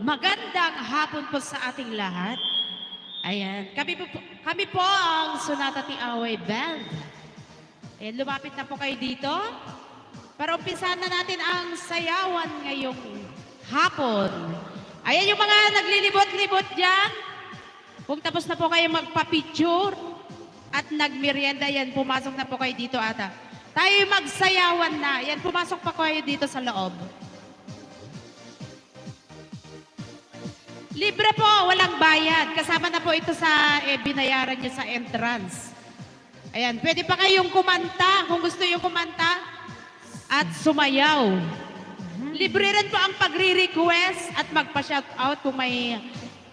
magandang hapon po sa ating lahat. Ayan, kami po ang Sonata Tiaway Band. Ayan, lumapit na po kayo dito para umpisahan na natin ang sayawan ngayong hapon. Ayan yung mga naglilibot-libot dyan. Kung tapos na po kayo magpa-picture at nagmerienda, yan, pumasok na po kayo dito ata. Tayo magsayawan na. Yan, pumasok pa kayo dito sa loob. Libre po, walang bayad. Kasama na po ito sa binayaran nyo sa entrance. Ayan, pwede pa kayong kumanta kung gusto yung kumanta at sumayaw. Libre rin po ang pagre-request at magpa-shoutout kung may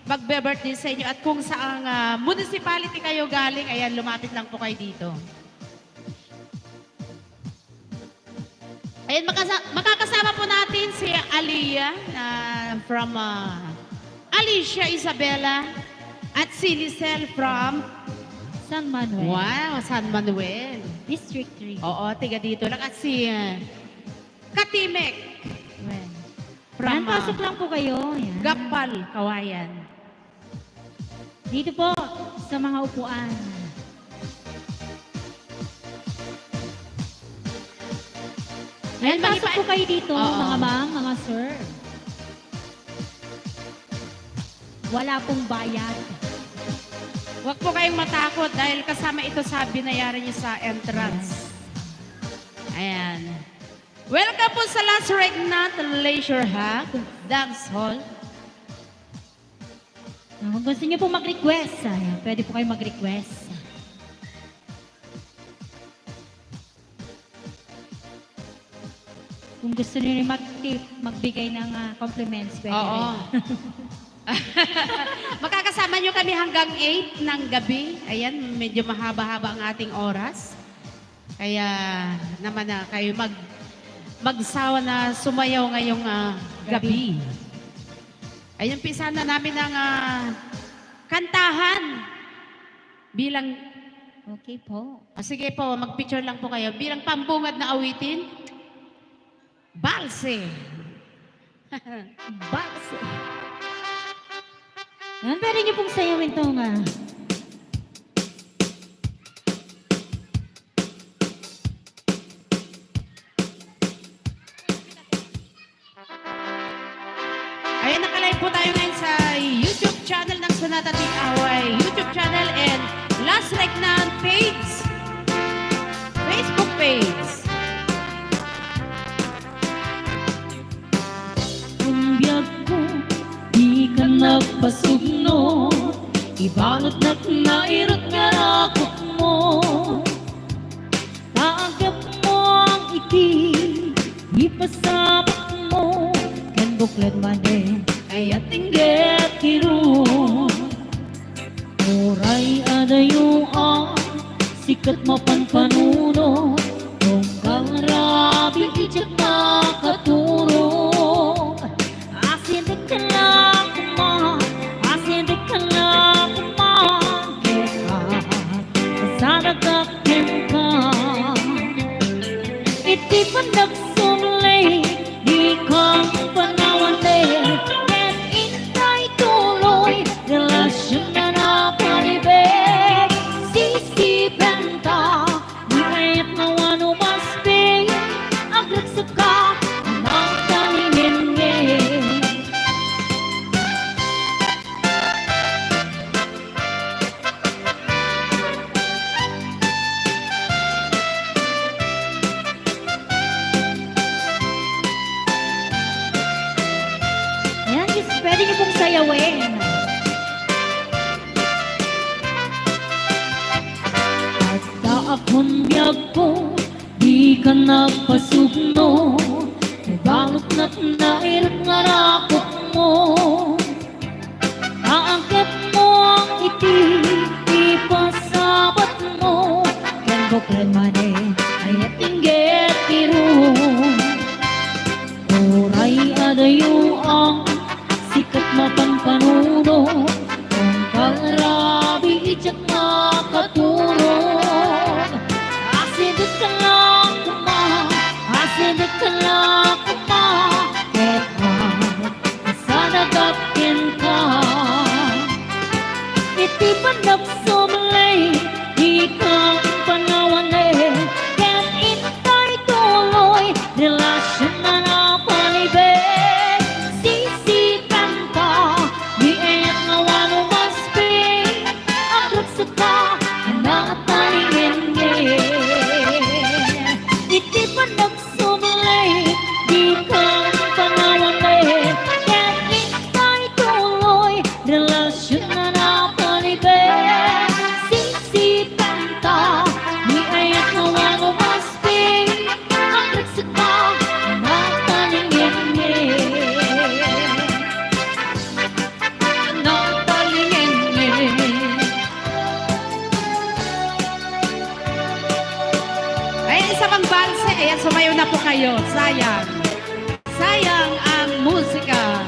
magbe-birthday sa inyo at kung saang municipality kayo galing, ayan, lumapit lang po kayo dito. Ayan, makakasama po natin si Aliyah from Alicia Isabela at si Lisel from San Manuel. Wow, San Manuel. District 3. Oo, tiga dito lang. At si Katimek. Well, From, pasok lang po kayo. Yan. Gapal, Kawayan. Dito po sa mga upuan. Ayan, pasok po kayo dito, mga ma'am, mga sir. Wala pong bayad. Huwag po kayong matakot dahil kasama ito sa binayaran niyo sa entrance. Ayan. Welcome po sa Las Regnat Leisure Hub, Dance Hall. Kung gusto niyo po mag-request, ayan, pwede po kayo mag-request. Kung gusto niyo mag-tip, magbigay ng compliments, pwede Oo. rin. Makakasama nyo kami hanggang 8 ng gabi. Ayan, medyo mahaba-haba ang ating oras. Kaya naman na kayo magsawa na sumayaw ngayong gabi. Ayun, pisa na namin ang kantahan bilang... Okay po. sige po, mag-picture lang po kayo. Bilang pambungad na awitin, Balse. Balse. Yan, pwede niyo pong sayawin ito nga. Ayan, nakalive po tayo ngayon sa YouTube channel ng Sonata Tiaway. YouTube channel and Las Regnat page. Facebook page. Kung biyag ko, di ka nagpasugno, ibalot na't nairot nga rakot mo. Taagap mo ang iti, ipasabak mo, kan buklat mani, ay atingget kiro. Oray adayo ang sikat mapanpanuno, kung karabi ijak makaturo. Asindik ka lang kumang, asindik ka lang kumang, kaya kasadagakin ka. Iti pa nagsumlay, di kang panawalay, at intay tuloy, relasyon na napalibig. Sisipan ka, di kaya't nawano mas big, agragsak ka, ang talingin-ngin. Ayan, pwede niyo pong sayawin. At daakon biyag ko, di ka nagpasugno, ay balot na't nairot nga rakot mo. Aangkat mo ang iti, ipasabat mo, kan buklan mani, ay atingget kiro. Oray adayo ang sikat mapanpanuno, kung karabi ijak makaturo. Asindik ka lang kumang, asindik ka lang kumang, kaya sa kayo. Sayang. Sayang ang musika.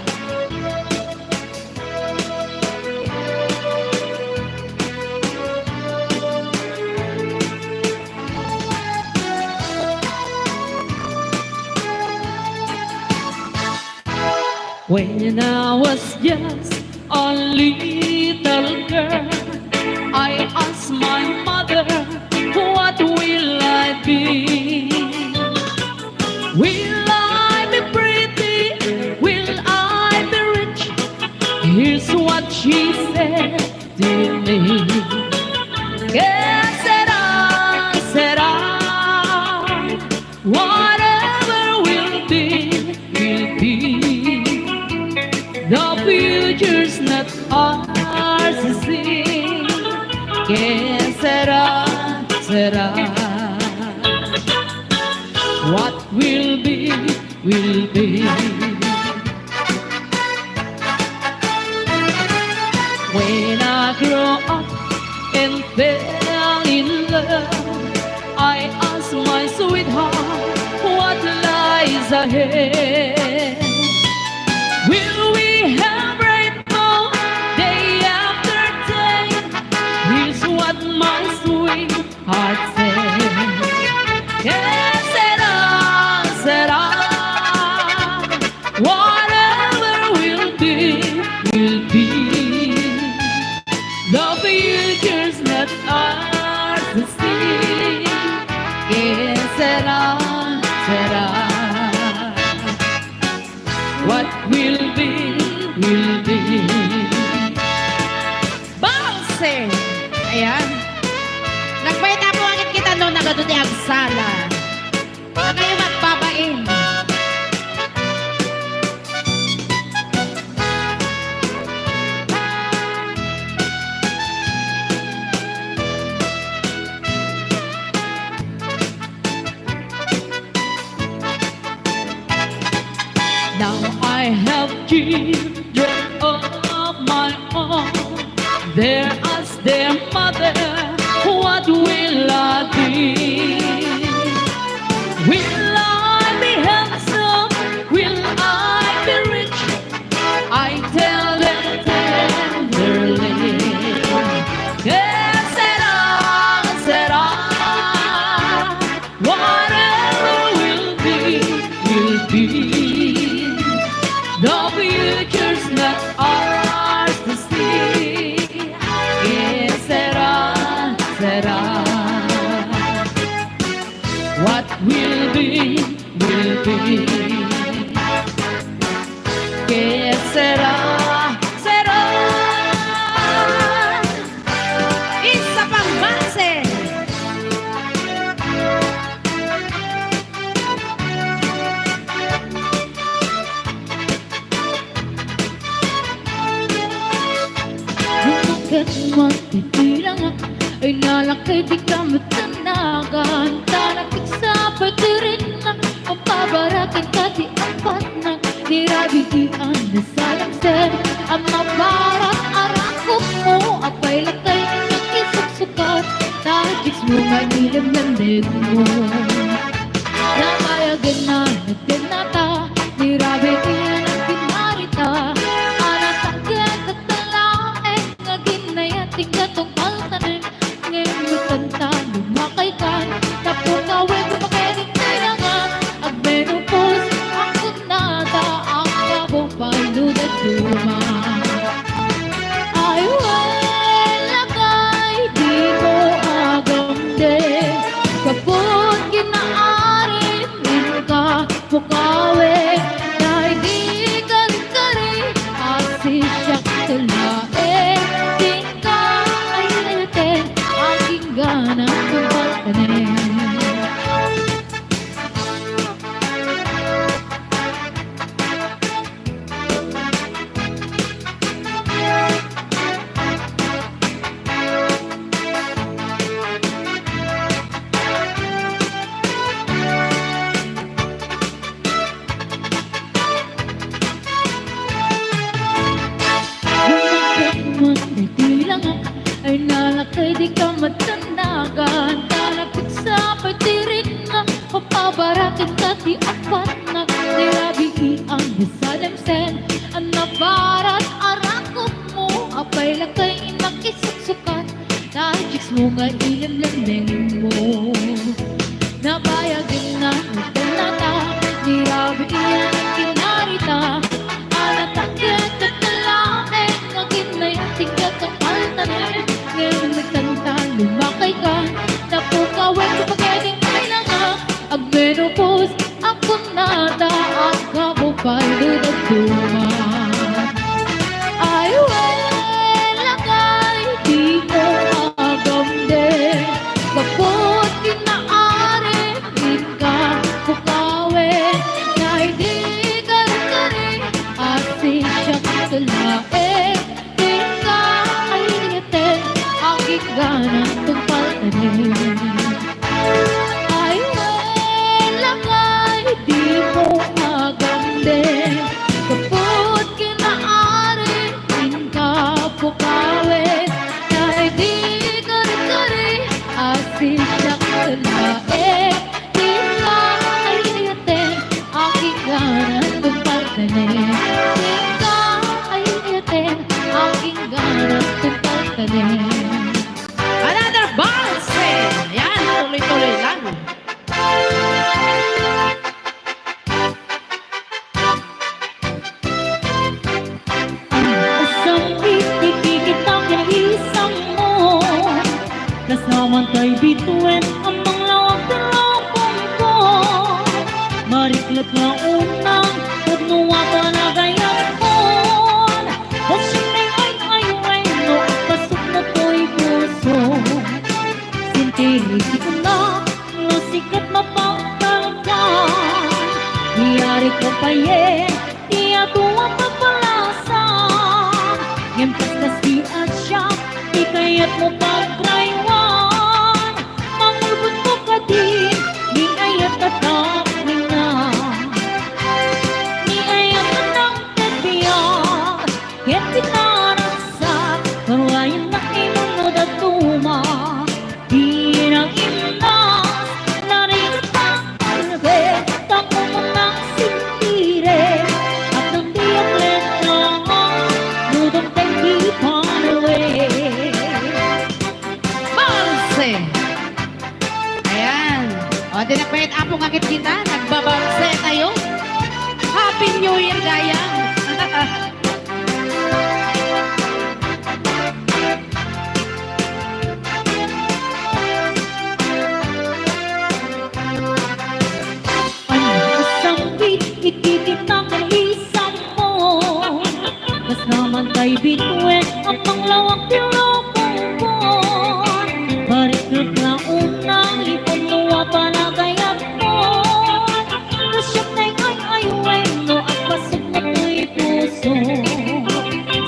When I was just a little girl, I asked my mother, what will I be? Will I be pretty? Will I be rich? Here's what she said to me. Que será, whatever will be, will be. The future's not ours to see. Que será, what will be, will be. When I grow up and fell in love, I asked my sweetheart what lies ahead. Will we have rainbow day after day? Here's what my sweetheart said. Yes, será, whatever will be, will be. The future's not ours to see. Yes, será. What will be, will be. Bounce! Ayan. Nagbayad na po agad kita noon na gano'n ni Agsala. Na kayo magbabain. Now I have children of my own. They ask their mother, what will I be? Will I be handsome? Will I be rich? I tell them tenderly. Yes, será, whatever will be, will be. The future's not ours to see. Yes, será. What will be, will be. Yes, será. Isa pang bounce! Bakit matitilang ay nalaki di ka matanagan. Talakit sa patirin na mapabarakan ka di apat na nirabigian na sayang sir. Ang mabarat arakot mo apay lakay ng isuksukat. Tahagis mo manilam ng leg mo. Namayagan na nagkanata nirabigian ang pinarita. Tinggatong maltanin ngayon magkanta lumakay ka napunawin mo makinig na nga at menopause ang kunada ang kabong paludat luma ay walakay di mo agamde kapag ginaarin ka pukawe dahil di ka rin asisyak tulae gana kumatanin. Ay nalakay di ka matanagan. Talapit sa patirin na mapabarakan Pabarakin ka di apat na nirabi ang bisadam sen. Ang nabarat arakot mo, apay lakay inakisuksukat. Dahil chicks mo nga ilim-lameng mo. Nabayagin na nagdanata, nirabi iyan ang kinarita. Anatakit at nalamin, ngagin na yung tingkat ang altanin. Ngayon nagkanta, lumakay ka, napukawin sa pagkaging kailangan. Ang menopause, ako nata, at kabupay dudagduman. Ay, lagay, di ko magamde. Kapot kinaari, ka pukawin. Na hindi kari-kari, asin siya katulain. Di ka ayyatin, aking ganang tungpaltanin. Ay, lagay, di mo magamde. Kapot kinaari, ka pukawin. Na hindi kari-kari, asin siya katulain. Di ka ayyatin, aking ganang tungpaltanin. Di ka ayyatin, aking ganang tungpaltanin. Another bounce! Ayan, tuloy-tuloy lang. Isang itikikit ang kinaisang mo. Kasamang tayo bituin ang panglawag dalawang ko. Mariklat na unang pagnuwa pa na gayang mo. Kasing ay no, pasok na to'y puso. Sintiri ko na, sikat mapangkalkan. Iyari ko pa iya tuwang mapalasan. Ngempes kasi at siya, di kaya't mo pagdraiwan. Mangulbot mo ka din, di ayat tatak na. Di ayat tatang tepiyak, yan pinarasa. Karuayan na inunod at tuma, di nang inas. Narinig ang albe, tako mo ng sintire. At nang diyak letang, nudong tayo di panawin. Bounce! Ayan. O, dinakbayat apong agad kita. Nagbabounce tayo. Happy New Year, gayang. Isang ikikita kay isang mo. Kasaman tayo bituin ang panglawang tilapong mo. Bariklap na unang ipunuwa pa na gayat mo. Kasyap na ay no, at pasok na to'y puso.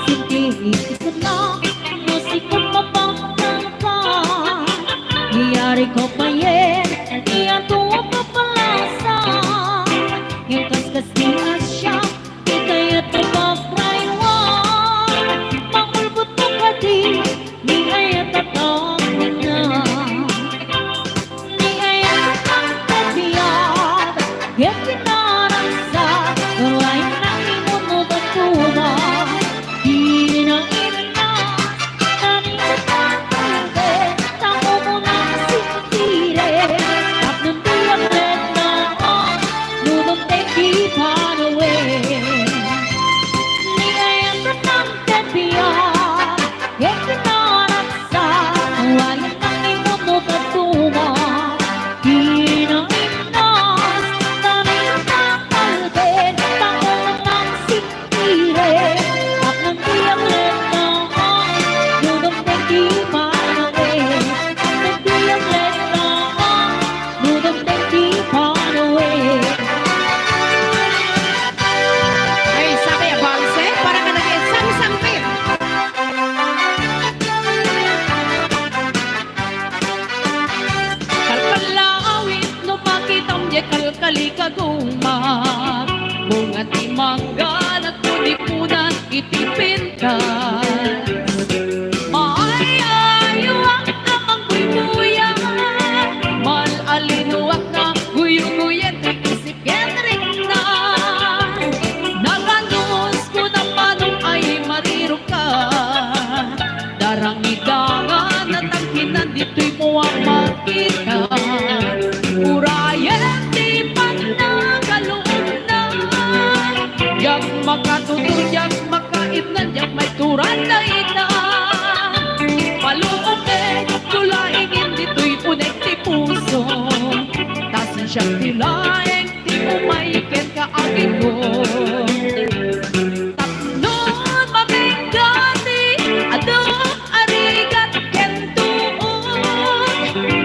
Sintiri isa na, musikot mapangkangkan. Iyari ko pa iyan tuwang papalasan. Yung kaskas ni Asya, di kaya't mapagdraiwan. Mangulbot mo ka di, di kaya't tatangin na. Di kaya't tatang tepiyak, yan pinarasa. Karuayan na inunod at tuma, di na inas. Narinig ang albe, tako mo ng sintire. At nung diyak letang, nudong tayo di panawin. Di kaya't tatang tepiyak, yan pinarasa. Karuayan na inunod at tuma, di na inas. Narinig ang albe, tako mo ng sintire. At nung diyak letang, nudong tayo di panawin. At nung diyak letang, nudong tayo di panawin. Ay, sabi ya, bounce. Para ka nag-isang-sangpit. Kalkalawit, no pakitam ye kalkali kagumat. Bunga ti mangga at punipunan itipinta. Maayaywak na ang guyuyan, malalinuwak na guyuguyan. Katutuyang makain na niyang may turan na ina. Maluong tulaingin dito'y punek ti puso. Tasin siyang tilaing ti umaiken ka agin mo. Tapnon mabigati adong arigat kentuon.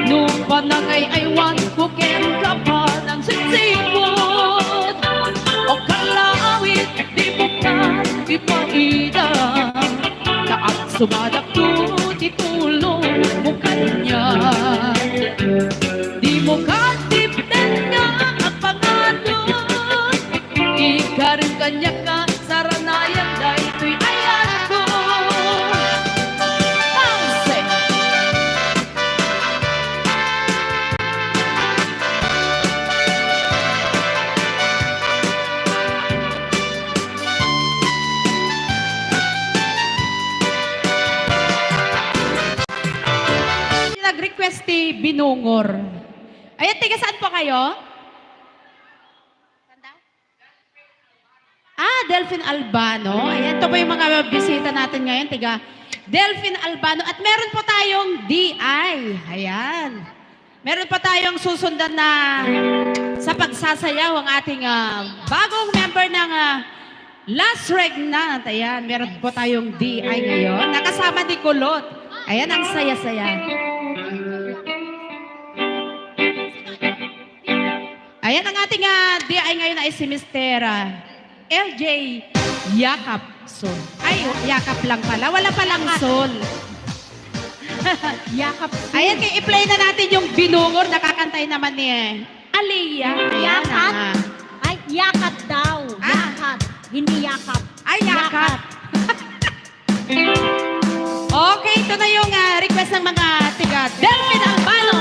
Nung panangay aywan ko ken ka pa ng sinsipon. O kalawit di bukan di paida. Kaat sumadak to titulong mo kanya. Di mo katipden nga ang panganon. Ikarin kanya ka saranayan dahil ito'y ayan ko. Pause! Nag-request ni Binungor. Ayan, tiga saan po kayo? Delphine Albano. Ayan, ito po yung mga bisita natin ngayon, tiga Delphine Albano. At meron po tayong DI. Ayan. Meron pa tayong susundan na sa pagsasayaw ang ating bagong member ng Last Regnant. Ayan, meron po tayong DI ngayon. Nakasama ni Kulot. Ayan, ang saya-saya. Ayan, ang ating DI ngayon ay si Mr. LJ Yakapson. Ay, Yakap lang pala. Wala palang Sol. Yakap. Ayan, i-play na natin yung Binungor. Nakakantay naman ni Aliyah. Ayan, Yakap? Ay, yakap daw. Ah. Yakap. Hindi yakap. Ay, Yakap. Okay, ito na yung request ng mga tiga Delphine Albano.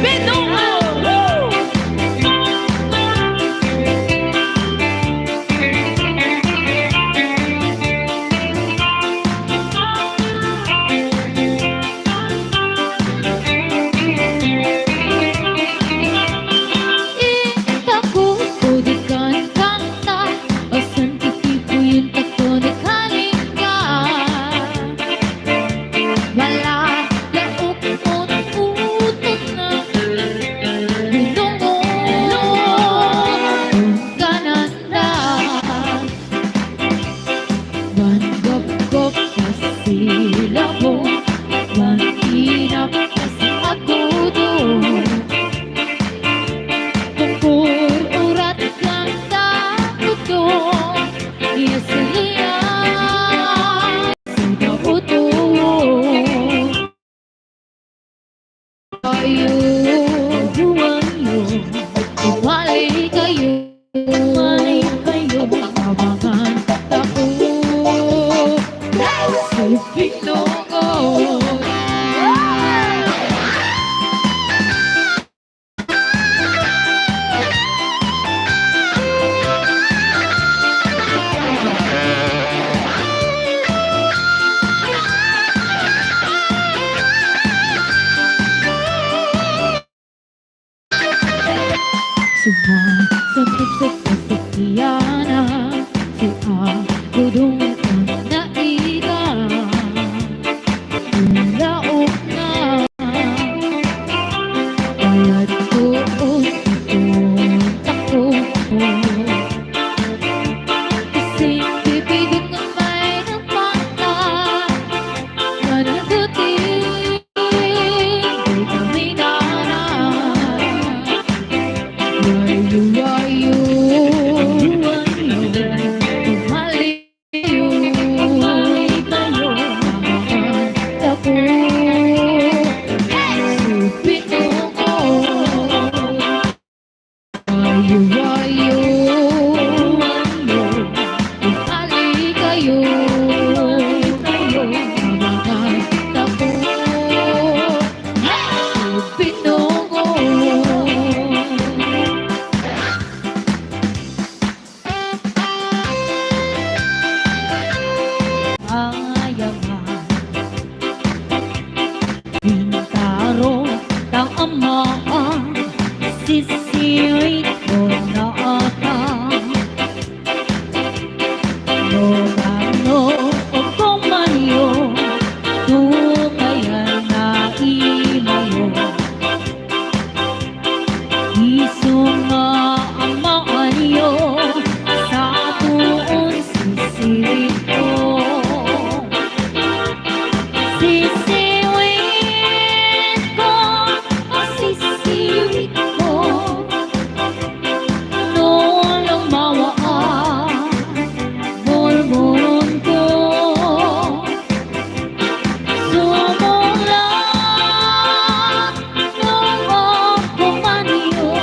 Binungor! Sumasakit sa kasakiyana, si Agudong ang naiga. Ano o kumanyo tu kaya na imayo iso nga ang maanyo sa tuon sisirit ko sisiwit ko sisiwit ko noon lang mawaan Bulbulon ko sumulat nung ako maniyo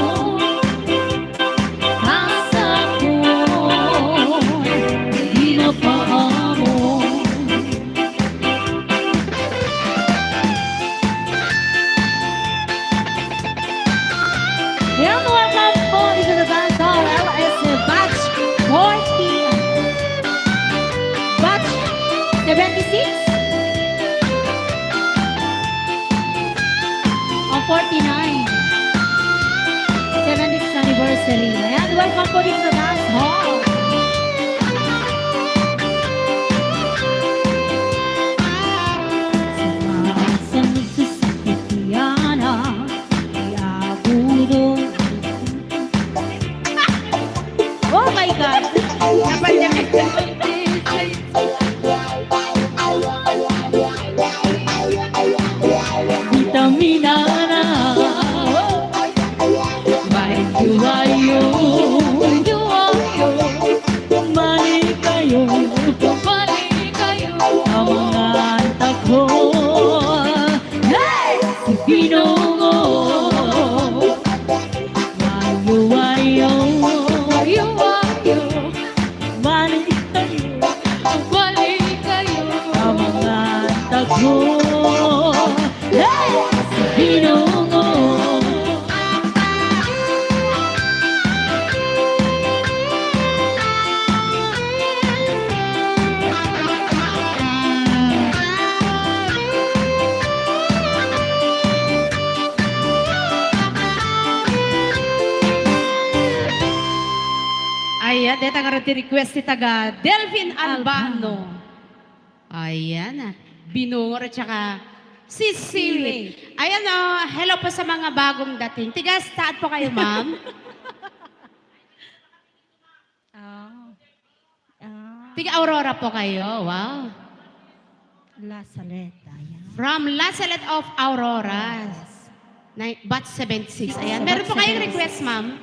asa ko'y di napahamon Yan, welcome po dito sa Bandar LS Batch 40 Batch 76 o 49 76th anniversary. Ayan, welcome po dito sa dance hall. Sa nagsasakit Diana, ay abudong Oh my God! Vitamina na Bayo-bayo Balik kayo Ang mga antak ko Hey! Si Pinongo Bayo-bayo Balik kayo Ang mga antak ko Hey! Si Pinongo Ayan, dito nga rin request ni taga Delvin Albano. Ayan, Binungo at saka Sisili. Ayan hello po sa mga bagong dating. Tiga, saan po kayo, ma'am? Tiga Aurora po kayo, wow. La Saleta, yan. From La Salette of Aurora. Batch 76. Ayan, meron po kayong request, ma'am?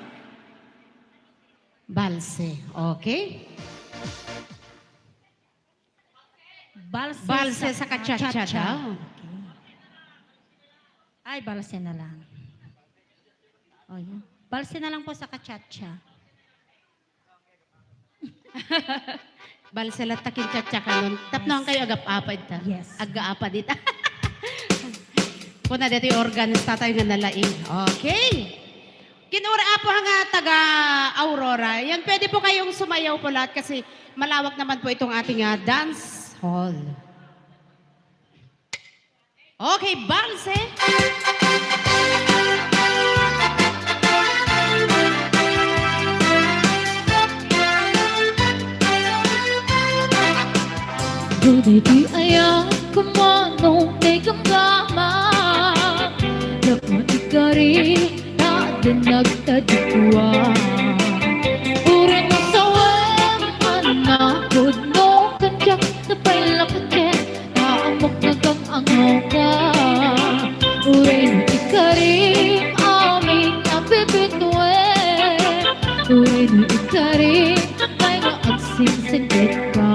Balse, okay. Balse sa kachacha daw. Ay, balse na lang. O, yun. Balse na lang po sa kachacha. Balse lang takin chacha ka nun. Tapnoan kayo agap-apa ita. Yes. Aga-apa dita. Puna dito yung organista tayo nga nalaing. Okay. Kinura po nga taga Aurora. Yan, pwede po kayong sumayaw po lahat kasi malawak naman po itong ating dance hall. Okay, Balse. Buday di ayan kumanong may kamgama Dapat ikari na din nagtadikwa Uri mo sa wem anakod no kanyak na pailakakit Naamok na kang angaw ka Uri mo ikari aming napipituin Uri mo ikari may maagsimsingit ka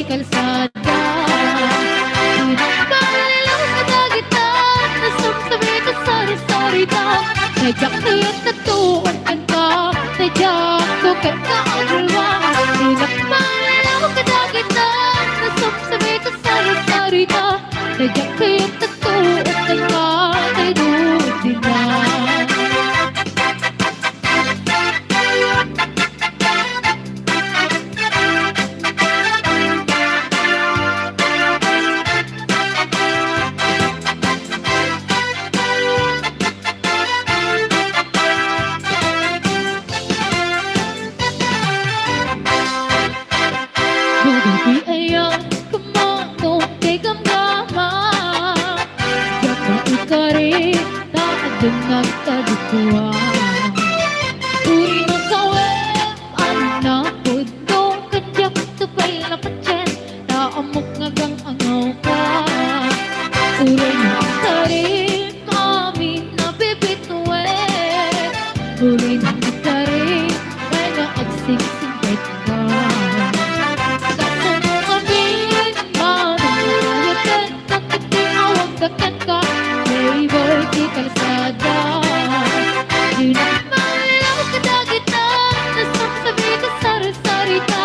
kalsada Pagkalilaw ka dagitan Nasumsabi ka sari-sari ta Najak niyan katuan ka Najak ko ka kaagulwa Pagkalilaw ka dagitan Nasumsabi ka sari-sari ta Najak niyan katuan ka Najak din na nagkadukuan. Uri ng kawin, anak po doon kadyak tupay lapatyan, taamok ngagang angaw ka. Uri ng tarin, kami nabibituin. Uri ng tarin, may naagsiksingkit ka. Kaso mo kami, manungayatin, nakitiawag dakat ka, flavor di kalsada. Di na malaw kadagitan, nasasabi ka sari-sari ka.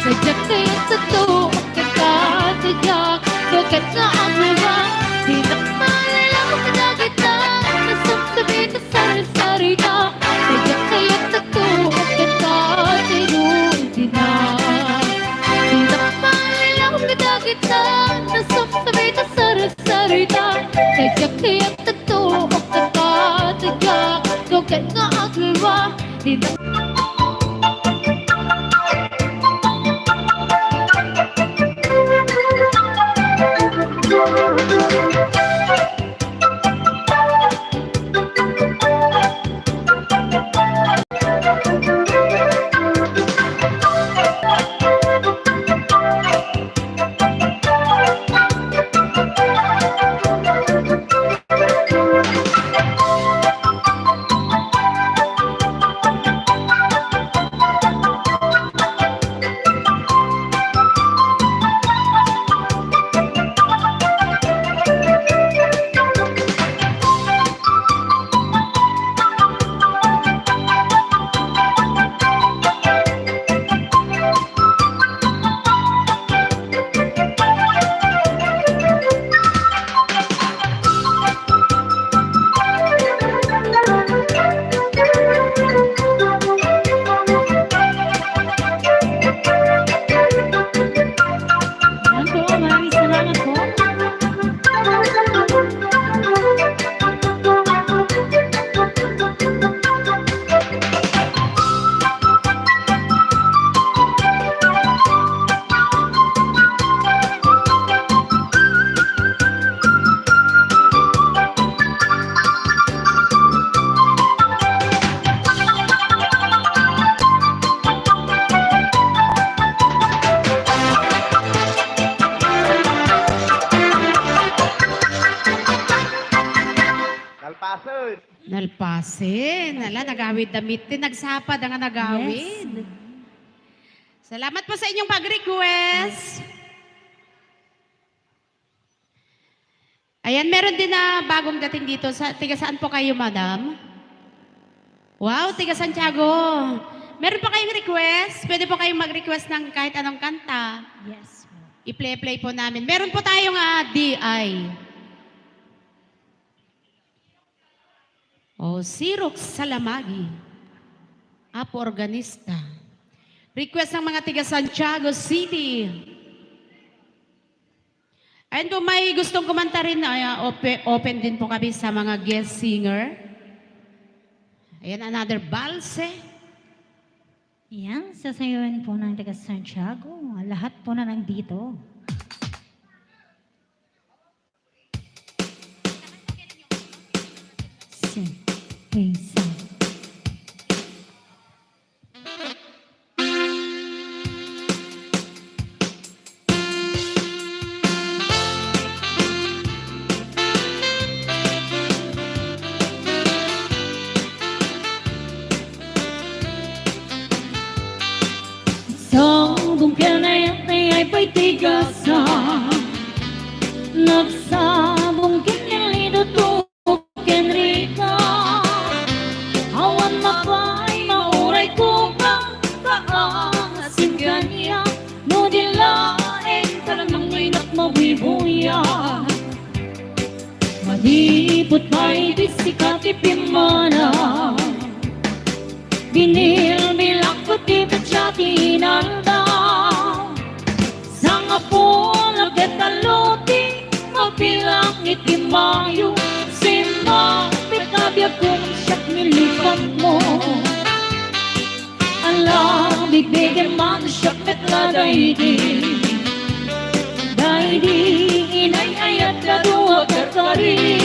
Sadyak kayang totoo ka, sadyak, dokat na ang luwa. Di na malaw kadagitan, nasasabi ka sari-sari ka. Sadyak kayang totoo ka, sinuti na. Di na malaw kadagitan, nasasabi ka sari-sari ka. Sadyak kayang totoo ka, sadyak, dokat na ang luwa. Di na maraming salamat po. Nalpason. Nalpasin. Nala, nagawid damit din. Nagsapad ang nagawid. Salamat po sa inyong pag-request. Ayan, meron din na bagong dating dito. Tiga saan po kayo, madam? Wow, tiga Santiago. Meron pa kayong request? Pwede po kayong mag-request ng kahit anong kanta. Yes. I-play po namin. Meron po tayong DI. Sirok Salamagi. Apo Organista. Request ng mga tiga Santiago City. And kung may gustong kumanta rin, open din po kami sa mga guest singer. Ayan, another balse. Yan, sasayawin po ng taga Santiago. Lahat po na nandito. Sing, hey, sing. Isang bungkian ay pa'y tigasan. Nagsabong kinilido tukin rika. Awan mapay mauray ko kang kaasin kanya. No dilain kalamang inak mawibuya. Malipot pa'y bisikatipimana. Binilbilak pati pati nanda. Sang apo nagetaluti mabilang itimayo. Simba pekabya kung siyak nilipat mo. Alam bigbigan man siyak metladay di. Dahil di inay ayat na duwa katari.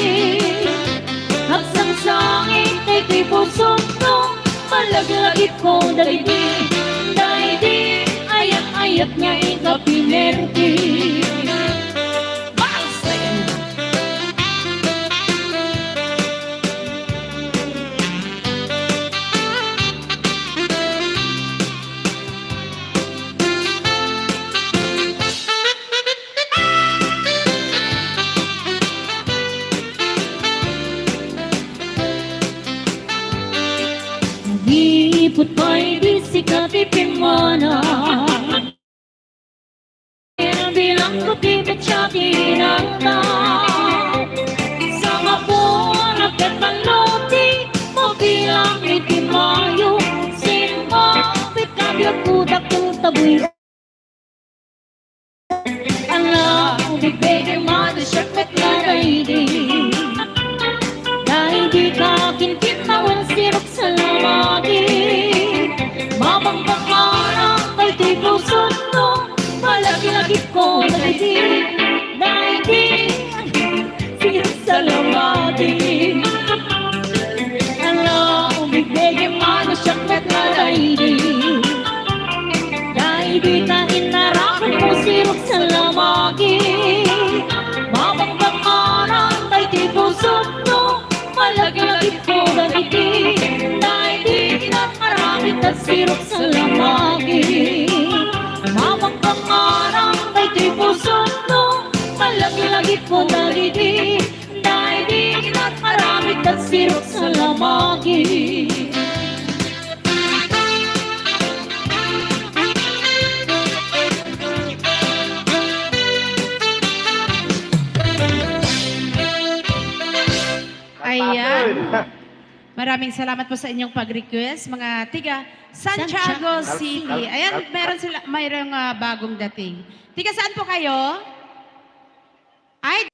Hagsang sangit ay kay puso no, malaglagit ko daigdig. Daigdig, ayat-ayat niya ikapinerdi. Nag-iipot pa'y di sikat ipimana. Bilang ko tibet siya tinanda. Sa mabuhan at kataloti mo bilang itimayo. Simba, pitagyo kudak yung taboy. Ala, ubibigay madasyak at lalaidi. Dahil di ka kinkintawan sirok sa lamagi. Mabangbakarang kay di puso no, malagi-lagi ko daigdig. Daigdig, sirok sa lamagi. Ala, umibigay madasyak at lalaidi. Dahil di ka inarakan mo sirok sa lamagi. Mabangbakarang kay di puso no, malagi-lagi ko daigdig. Daigdig na maraming at sirok sa lamagi. Mamang pangarang kay di puso no, malagi-lagi ko daigdig. Daigdig na maraming at sirok sa lamagi. Ayan. Maraming salamat po sa inyong pag-request, mga tiga Santiago City. Ayan, mayroong bagong dating. Tiga saan po kayo? Ay,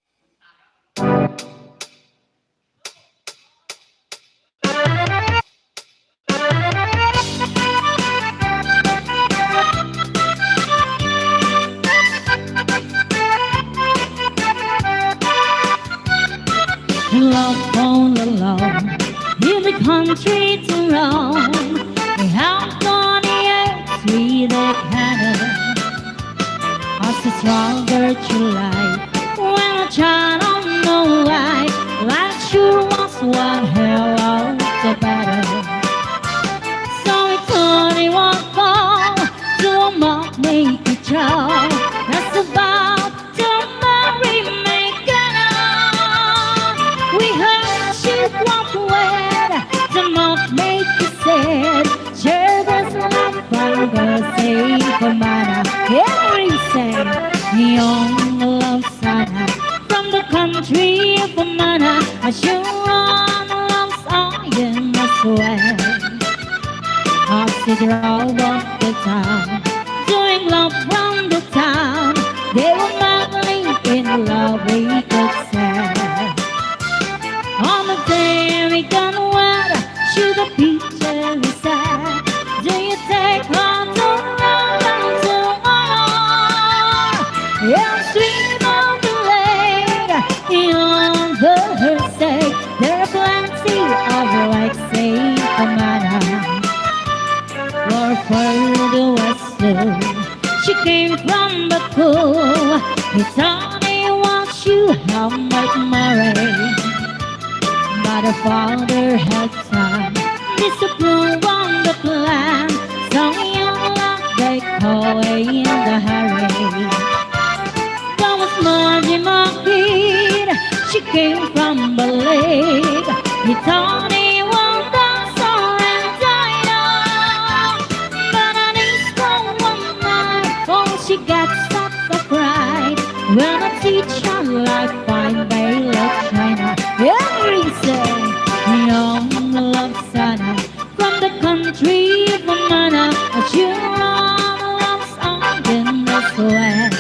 Love all alone, in the country to roam. We have gone here, sweet Canada. Us a stronger July. When I try, don't know why. Life sure was one hell of the battle. So we turn it one fall to a mock make a job. That's about to marry make it up. We heard she walk away. The mock make you sad. Sure there's not fun girl say for mana. Every say young love sana. From the country of mana, I sure on love song as well. I sit around the town, doing love round the town. They were madly in love, we could say. On the day we gone wet, should the picture be sad? Do you take her to love and to honor? Yeah, sweet on the lake, on her sake. There are plenty of like say a manna. Or further west too. She came from Baku. He told me once you have might marry. But her father had time, disapprove on the plan. So young love they call in the hurry. That was Margie McBeat. She came from the lake. He told me one dance and died off. But I didn't stop one night. Oh, she got such a pride. When I teach her like fine Baylor China. Every say, young love sana. From the country of Mana, a children loves on the sweat.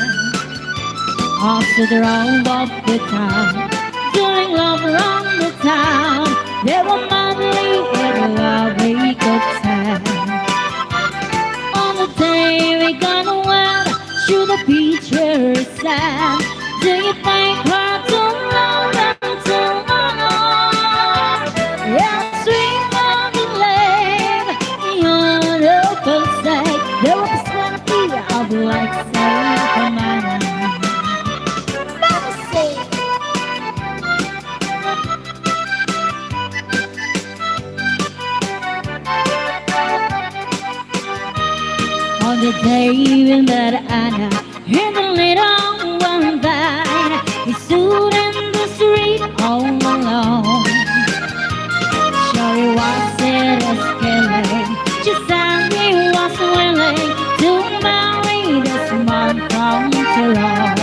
After the round of the town, doing love around the town, they were madly in love, we could say. On the day we got away, should the picture is sad. Do you think her to love and to honor? on the day that I know in the little one that he stood in the street all alone. Sure he wasn't as killing, she said he was willing to marry this man from Tyrone.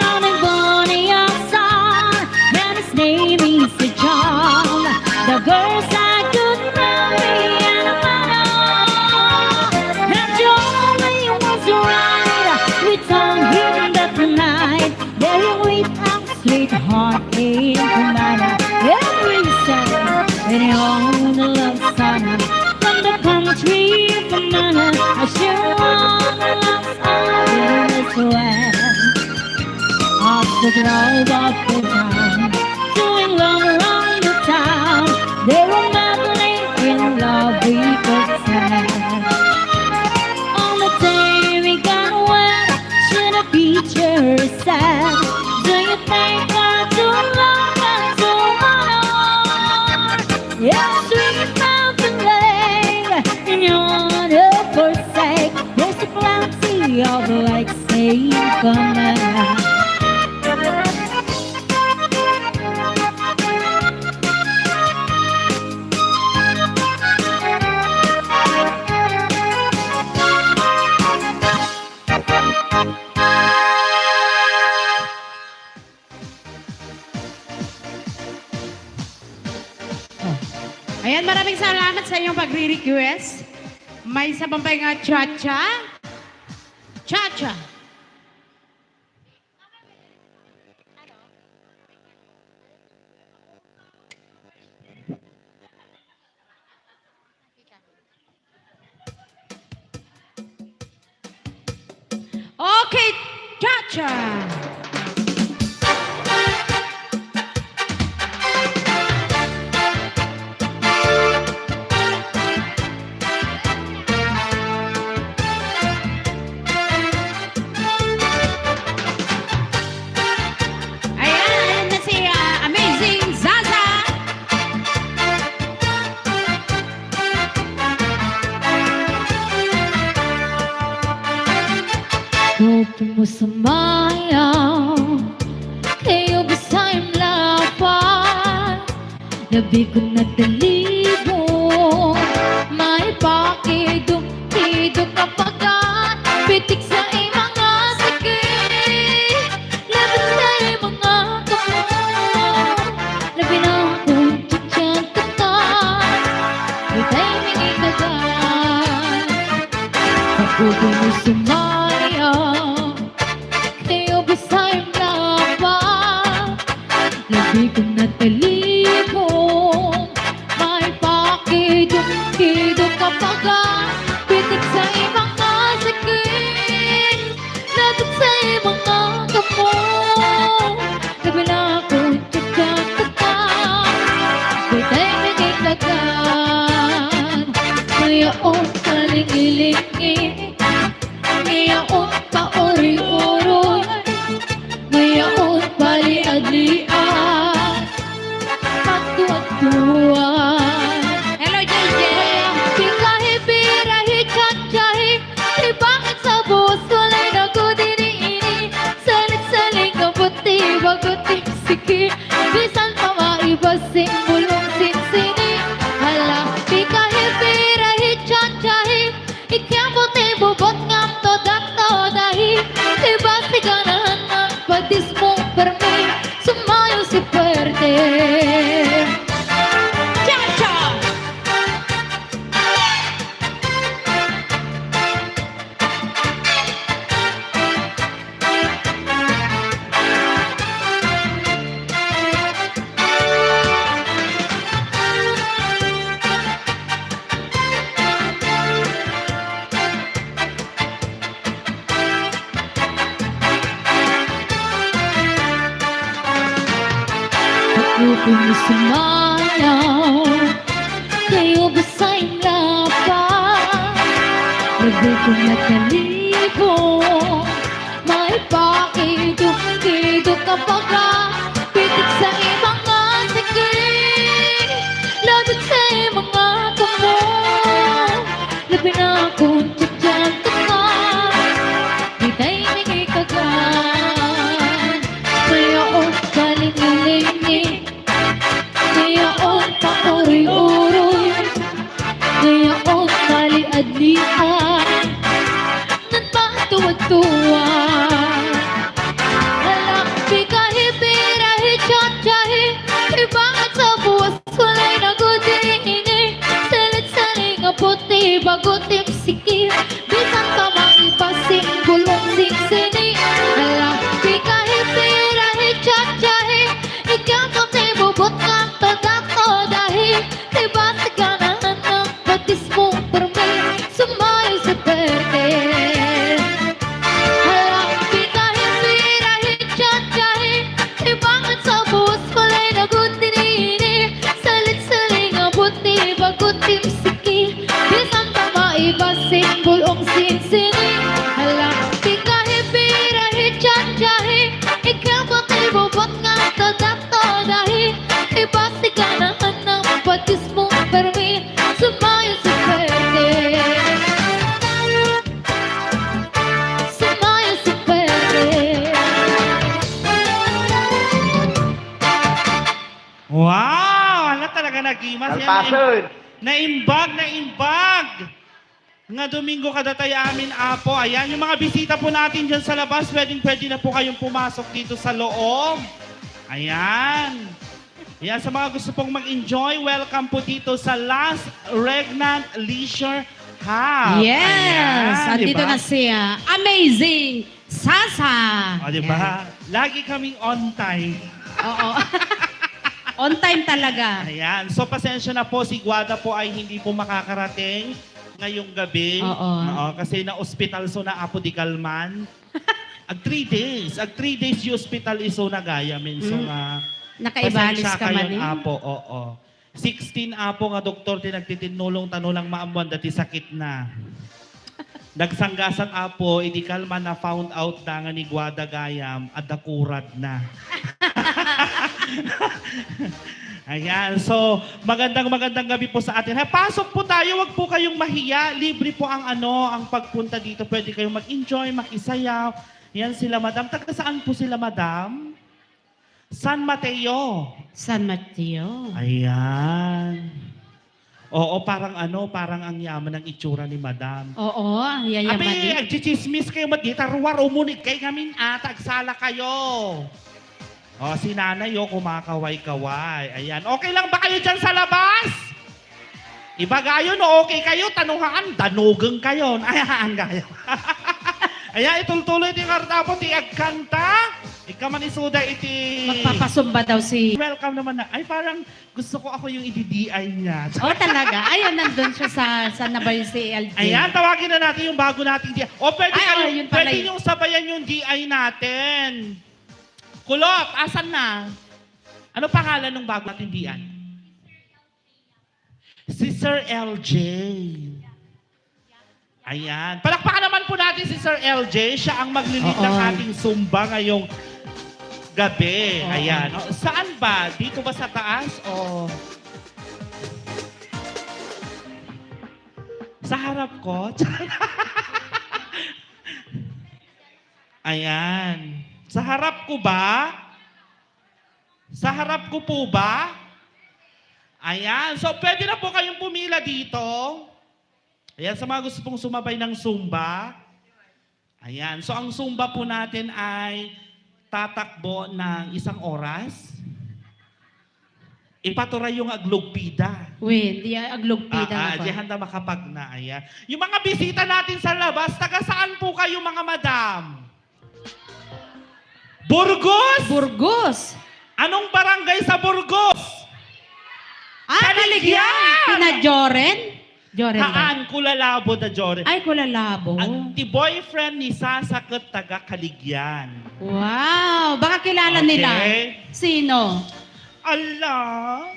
Now the body of son, and his name is John. The girls I could marry and a and John, he was right. We told him that tonight there he wait our sweetheart in the night. Every Sunday, when he owned the love son from the country from Nana, I sure want the love son in this way. After the drive of the town, doing love around the town, they were madly in love, we could say. On the day we got wet, should the beacher said, do you think we're too long and too hard? Yes, we found the lake in your forsake. There's a plenty of lakes safe coming. Ayan, maraming salamat sa inyong pagre-request. May isa pang nga cha-cha. Cha-cha. Okay, cha-cha. Ayan na si Amazing Zaza. Huwag mo sumayaw, kayo ba sa'yong laban? Labi ko na talibong, may pakidok-kidok kapagat, pitik sa mga sakit, labit sa mga kamot, labi na akong tutyan katat, itay mingi kagat. Huwag mo sumayaw, kayo ba sa'yong laban? Labi ko na talibong, may pakidok-kidok kapagat, pitik sa mga sakit, labit sa mga kamot, labi na akong tutyan-tutyan, itay mingi kagat. Ngayon kalingi-lingi, ngayon pauri-uroy, ngayon paliad-liad, pagtuwad-tuwad. Hello, JJ. Pikahi, birahi, tsaktsahi, di bakit sa buhos walay nagudini-ini, salit-saling kaputi, baguting siki, bisan pa maibasing bulong sinsini. Hala, pikahi, birahi, tsaktsahi, ikyambuti bubot ngam todat-todahi, diba si ganahan ng padis mong permi, sumayo si Pwerte. Cha-cha. Huwag mo sumayaw, kayo ba sa'yong laban? Labi ko na talibong, may pakidok-kidok kapagat, pitik sa mga sakit, labit sa mga kamot, labi na akong kutim siki Bisan pa maibasin bulong sinsini Hala, di kahit birahi jajahi Ikaw ba't ibubot nga tadato dahi Ibasi ka naman ng patis mong permi Sumayo sa pwede Sumayo sa pwede Wow! Ano talaga nagimas? Kalpason! Naimbag! Nga Domingo kada tayo amin, Apo. Ayan, yung mga bisita po natin dyan sa labas, pwede na po kayong pumasok dito sa loob. Ayan. Ayan, sa mga gusto pong mag-enjoy, welcome po dito sa Last Regnant Leisure Hub. Yes! Ayan, Andito diba? na siya. Amazing Sasa! O, diba? Lagi kaming on time. Oo. On time talaga. Ayan. So, pasensya na po. Si Guada po ay hindi po makakarating ngayong gabi. Oo. Kasi na-hospital so na Apo di Calman. Ag 3 days. Ag 3 days yung hospital iso na gaya. So, Nakaibalis pasensya ka man kayon, eh. Apo. Oo. 16 Apo nga doktor tinagtitinulong tanulang maamuan dati sakit na. Nagsanggasan Apo, idi Calman na found out na nga ni Guada Gayam at dakurad na. Ayan, so magandang gabi po sa atin. Pasok po tayo, wag po kayong mahiya. Libre po ang ang pagpunta dito. Pwede kayong mag-enjoy, makisayaw. Yan sila, Madam. Taga saan po sila, Madam? San Mateo. San Mateo. Ayan. Oo, parang parang ang yaman ng itsura ni Madam. Oo, yayaman Abi, din. agchichismis kayo mag-gitarwar, umunig kayo ngamin agsala kayo. O, si nanay kumakaway-kaway. Ayan, okay lang ba kayo dyan sa labas? Iba gayon, okay kayo, tanuhaan, danugang kayo. Ayan, gayo. Ayan, itultuloy ti kartapo, ti agkanta. Ikaw man isuda iti... Magpapasumba daw si... Welcome naman na. Ay, parang gusto ko ako yung i-DI niya. Oh, talaga? Ayun, nandun siya sa na ba yung CLG? Ayan, tawagin na natin yung bago nating DI. O, pwede, Ay, yun pala pwede yun. yung sabayan yung DI natin. Kulot, asan na? Ano pangalan ng bago nating DI? Si Sir LJ. Ayan. Palakpakan naman po natin si Sir LJ. Siya ang maglilid ng Oo. ating Zumba ngayong gabi. Oo. Ayan. O, saan ba? Dito ba sa taas? O... Sa harap ko? Ayan. Sa harap ko ba? Sa harap ko po ba? Ayan. So, pwede na po kayong pumila dito. Ayan, sa mga gusto pong sumabay ng Zumba. Ayan. So, ang Zumba po natin ay tatakbo ng 1 oras. Ipaturay yung aglugpida. Wait, di aglugpida na ba? Di handa makapag na. Ayan. Yung mga bisita natin sa labas, taga saan po kayo mga madam? Burgos? Burgos. Anong barangay sa Burgos? Kaligyan! Pina Joren? Joren ba? Haan, Kulalabo da Jore. Ay, Kulalabo. Ang boyfriend ni Sasakot taga Kaligyan. Wow! Baka kilala Okay. nila. Sino? Allah!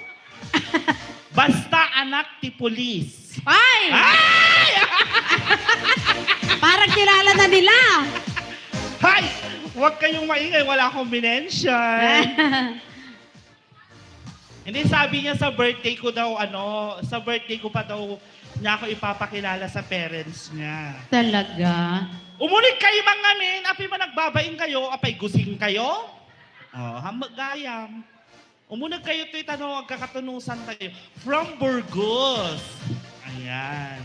Basta anak ti pulis. Ay! Ay! Parang kilala na nila. Hay! Huwag kayong maingay, wala akong minention. Hindi, sabi niya sa birthday ko daw, sa birthday ko pa daw niya ako ipapakilala sa parents niya. Talaga? Umunig kayo mga min, api man nagbabaing kayo, apay gusing kayo. Oh, hamagayam. Umunig kayo ito itanong, agkakatunusan tayo. From Burgos. Ayan.